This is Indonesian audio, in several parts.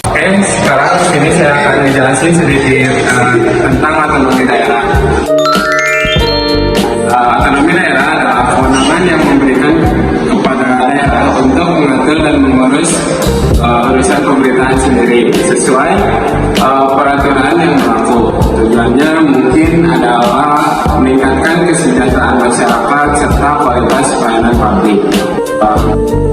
Oke, sekarang sini saya akan menjelaskan sedikit tentang otonomi daerah. Otonomi daerah adalah kewenangan yang memberikan kepada daerah untuk mengatur dan mengurus urusan pemerintahan sendiri sesuai peraturan yang berlaku. Tujuannya mungkin adalah meningkatkan kesejahteraan masyarakat serta kualitas pelayanan publik.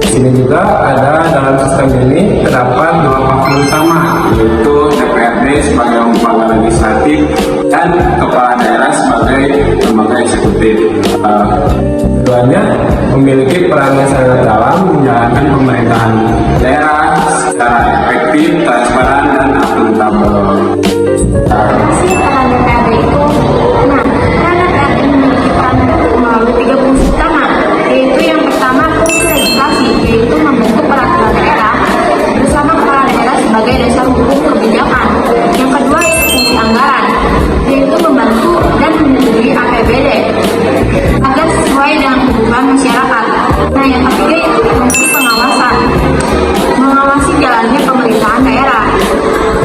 Di sini juga ada dalam sistem ini terdapat dua faktor utama, yaitu DPRD sebagai lembaga legislatif dan kepala daerah sebagai lembaga eksekutif. Keduanya memiliki peran yang sangat dalam menjalankan pemerintahan daerah secara efektif, transparan, dan akuntabel. Peran DPRD itu, peran DPRD memiliki peran melalui 3 fungsi utama, yaitu yang pertama fungsi legislasi, yaitu membentuk peraturan daerah bersama kepala daerah sebagai dasar hukum kebijakan. Yang kedua yaitu fungsi anggaran, yaitu membantu dan menyetujui APBD agar sesuai dengan kebutuhan masyarakat. Nah, yang ketiga yaitu fungsi pengawasan, mengawasi jalannya pemerintahan daerah.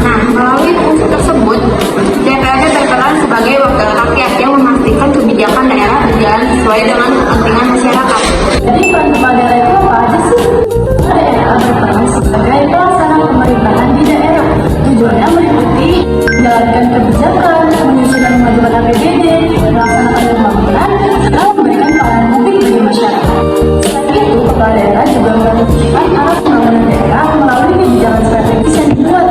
Nah, melalui fungsi tersebut, DPRD berperan sebagai wakil rakyat yang memastikan kebijakan daerah berjalan sesuai dengan kepentingan masyarakat. Jadi peran kepala daerah itu apa aja sih? Daerah berperan sebagai pelaksana pemerintahan di daerah. Tujuannya meliputi menjalankan kebijakan, menyusun dan mengajukan APBD, melaksanakan pembangunan, serta memberikan pelayanan publik bagi masyarakat. Selain itu, kepala daerah juga menentukan arah pembangunan daerah melalui kebijakan strategis yang dibuat.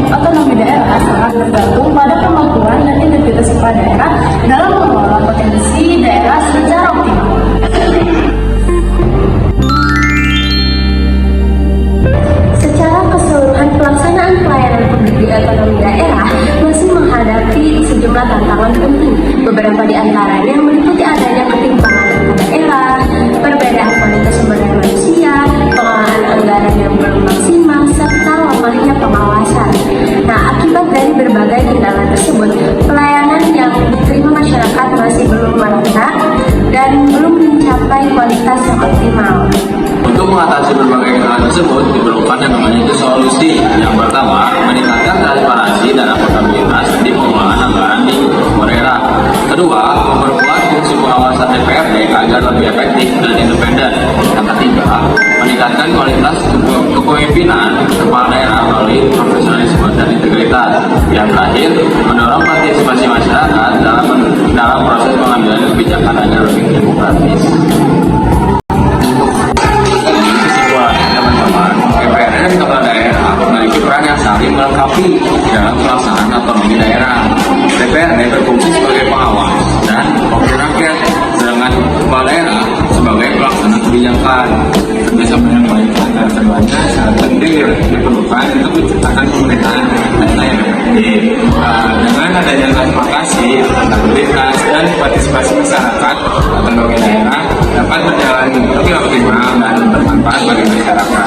Otonomi daerah sangat bergantung pada kemampuan dan integritas kepala daerah dalam mengelola potensi daerah secara optimal. Secara keseluruhan pelaksanaan pelayanan publik di otonomi daerah masih menghadapi sejumlah tantangan penting. Beberapa di antaranya meliputi adanya ketimpangan antar daerah, perbedaan kualitas sumber daya manusia, pengelolaan anggaran yang belum maksimal, serta lemahnya pengawasan. Nah, akibat dari berbagai kendala tersebut, pelayanan yang diterima masyarakat masih belum merata dan belum mencapai kualitas yang optimal. Untuk mengatasi berbagai kendala tersebut, diperlukan yang namanya solusi. Yang pertama, meningkatkan transparansi dan akuntabilitas di pengelolaan anggaran di daerah. Kedua, memperkuat fungsi pengawasan DPRD agar lebih efektif dan independen. Yang ketiga, meningkatkan kualitas kepemimpinan kepala daerah melalui profesionalisme dan integritas. Yang terakhir, mendorong partisipasi masyarakat dalam proses pengambilan kebijakan agar lebih demokratis. Dan kepala daerah memiliki peran yang saling melengkapi dalam pelaksanaan otonomi daerah. DPRD berfungsi sebagai pengawas dan wakil rakyat, sedangkan kepala daerah sebagai pelaksana kebijakan. Kerjasama yang baik antara keduanya sangat penting diperlukan untuk menciptakan pemerintahan daerah yang efektif. Dengan adanya transparansi, akuntabilitas, dan partisipasi masyarakat, otonomi daerah dapat berjalan lebih optimal dan bermanfaat bagi masyarakat.